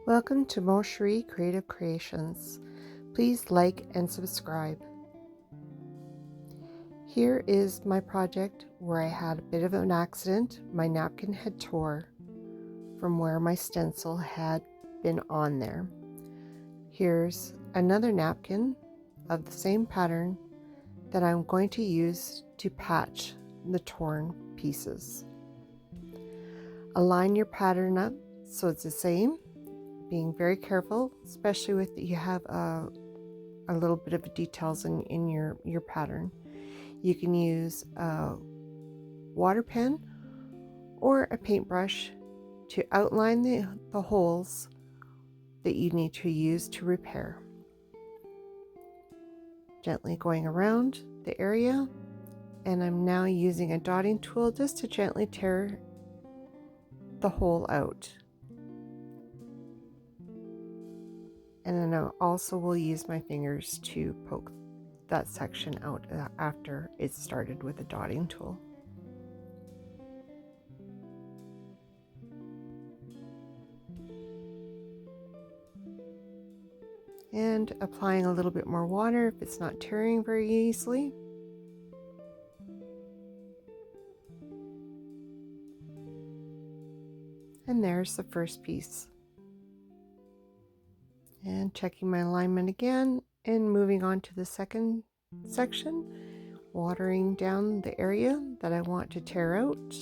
Welcome to Moshri Creative Creations. Please like and subscribe. Here is my project where I had a bit of an accident. My napkin had tore from where my stencil had been on there. Here's another napkin of the same pattern that I'm going to use to patch the torn pieces. Align your pattern up so it's the same, being very careful, especially with you have a little bit of details in your pattern. You can use a water pen or a paintbrush to outline the holes that you need to use to repair. Gently going around the area, and I'm now using a dotting tool just to gently tear the hole out. And then I also will use my fingers to poke that section out after it's started with a dotting tool. And applying a little bit more water if it's not tearing very easily. And there's the first piece. And checking my alignment again and moving on to the second section, watering down the area that I want to tear out.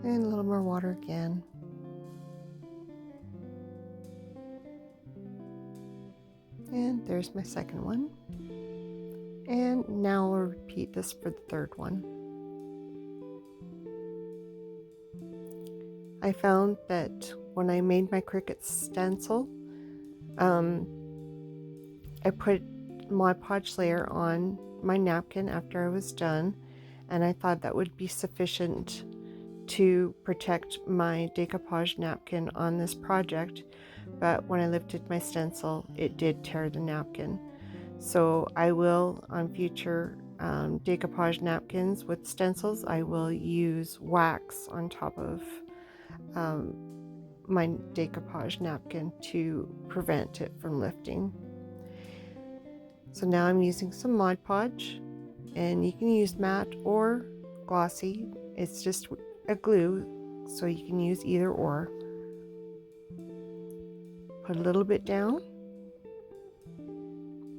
And a little more water again. And there's my second one. And now we'll repeat this for the third one. I found that when I made my Cricut stencil, I put Mod Podge layer on my napkin after I was done, and I thought that would be sufficient to protect my decoupage napkin on this project. But when I lifted my stencil, it did tear the napkin. So I will, on future decoupage napkins with stencils, I will use wax on top of my decoupage napkin to prevent it from lifting. So now I'm using some Mod Podge, and you can use matte or glossy. It's just a glue, so you can use either or. Put a little bit down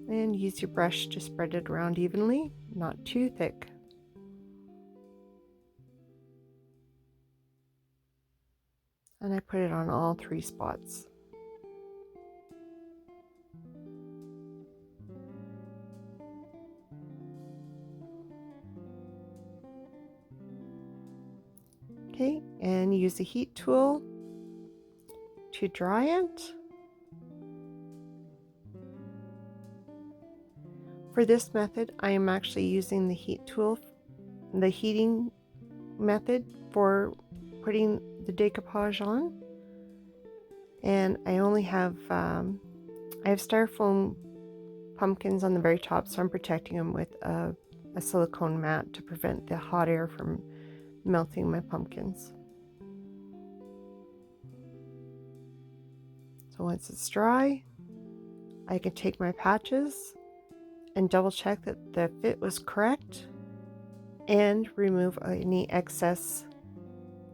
and use your brush to spread it around evenly, not too thick. And I put it on all 3 spots. Okay, and use a heat tool to dry it. For this method, I am actually using the heat tool, the heating method for putting the decoupage on. And I only have, I have styrofoam pumpkins on the very top, so I'm protecting them with a silicone mat to prevent the hot air from melting my pumpkins. So once it's dry, I can take my patches and double check that the fit was correct and remove any excess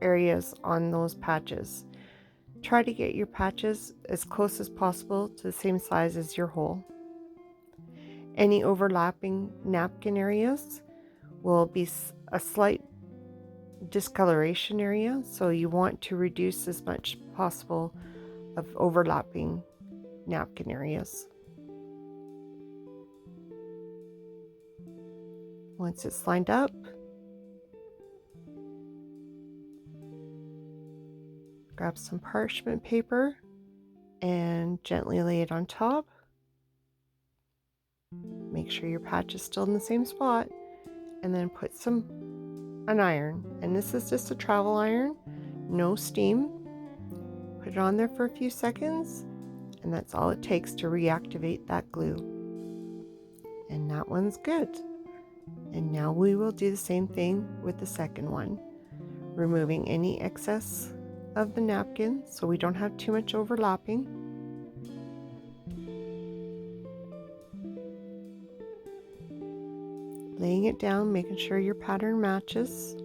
areas on those patches. Try to get your patches as close as possible to the same size as your hole. Any overlapping napkin areas will be a slight discoloration area, so you want to reduce as much possible of overlapping napkin areas. Once it's lined up, grab some parchment paper and gently lay it on top. Make sure your patch is still in the same spot, and then put an iron, and this is just a travel iron, no steam. Put it on there for a few seconds and that's all it takes to reactivate that glue. And that one's good. And now we will do the same thing with the second one, removing any excess of the napkin so we don't have too much overlapping. Laying it down, making sure your pattern matches.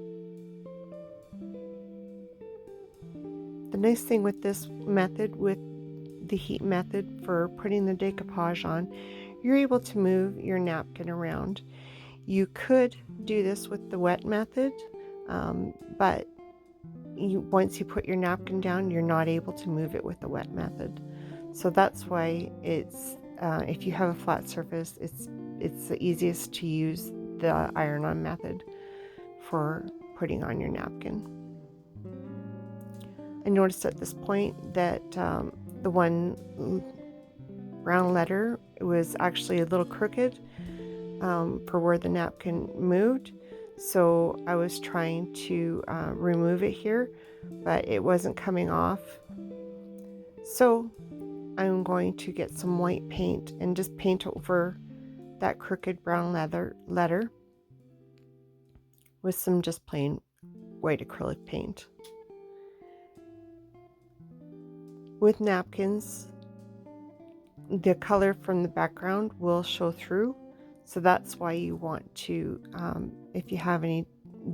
The nice thing with this method, with the heat method for putting the decoupage on, you're able to move your napkin around. You could do this with the wet method, but once you put your napkin down, you're not able to move it with the wet method. So that's why it's if you have a flat surface, it's the easiest to use the iron-on method for putting on your napkin. I noticed at this point that the one brown letter was actually a little crooked for where the napkin moved. So I was trying to remove it here, but it wasn't coming off. So I'm going to get some white paint and just paint over that crooked brown letter with some just plain white acrylic paint. With napkins, the color from the background will show through, so that's why you want to, if you have any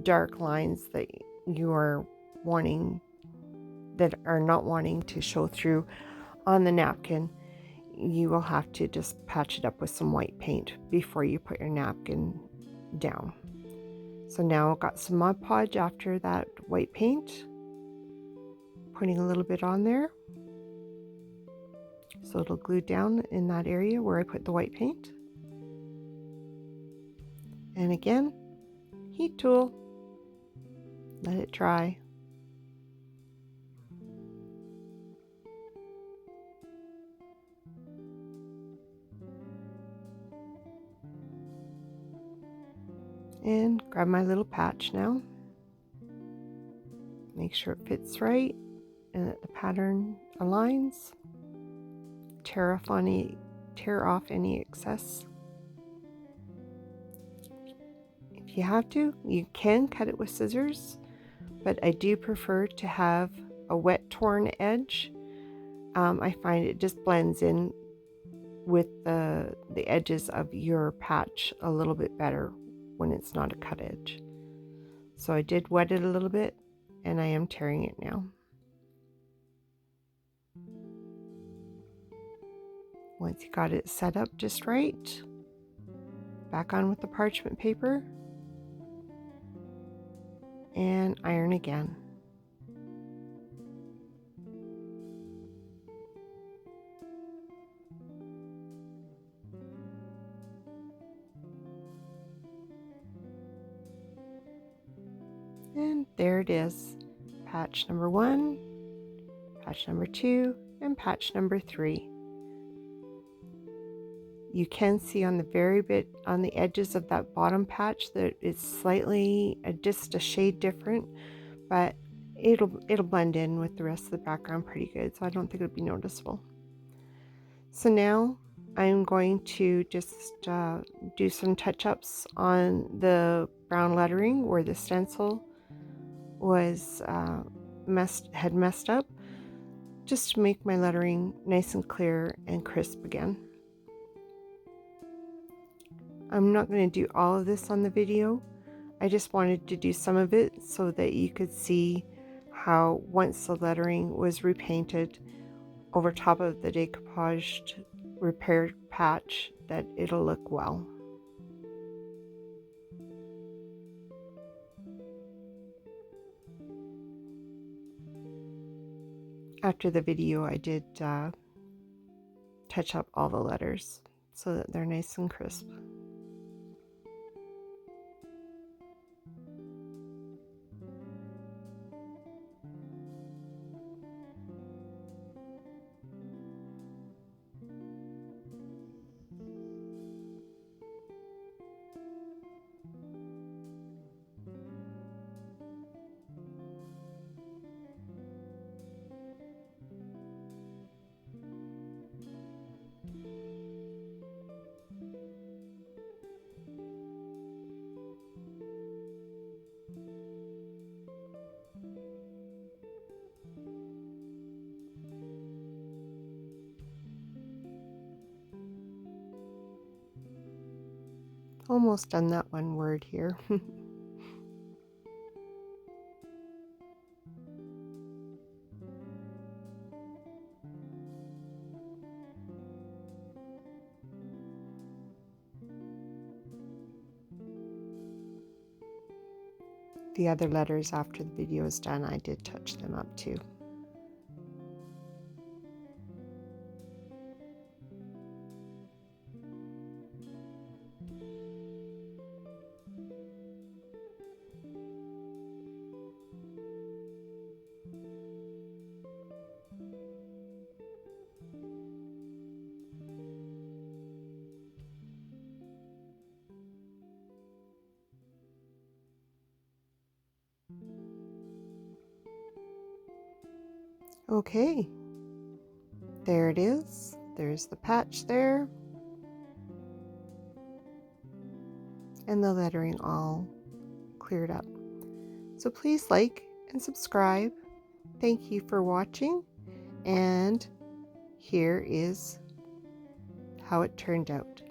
dark lines that you are wanting, that are not wanting to show through on the napkin, you will have to just patch it up with some white paint before you put your napkin down. So now I've got some Mod Podge after that white paint, putting a little bit on there so it'll glue down in that area where I put the white paint. And again, heat tool, let it dry. And grab my little patch now. Make sure it fits right and that the pattern aligns. Tear off any excess. If you have to, you can cut it with scissors, but I do prefer to have a wet torn edge. I find it just blends in with the edges of your patch a little bit better when it's not a cut edge. So I did wet it a little bit and I am tearing it now. Once you got it set up just right, back on with the parchment paper and iron again. And there it is, patch number 1, patch number 2, and patch number 3. You can see on the very bit on the edges of that bottom patch that it's slightly just a shade different, but it'll blend in with the rest of the background pretty good, so I don't think it'll be noticeable. So now I'm going to just do some touch-ups on the brown lettering where the stencil was had messed up, just to make my lettering nice and clear and crisp again. I'm not going to do all of this on the video. I just wanted to do some of it so that you could see how once the lettering was repainted over top of the decoupaged repaired patch, that it'll look well. After the video, I did touch up all the letters so that they're nice and crisp. Almost done that one word here. The other letters after the video is done, I did touch them up too. Okay, there it is. There's the patch there. And the lettering all cleared up. So please like and subscribe. Thank you for watching. And here is how it turned out.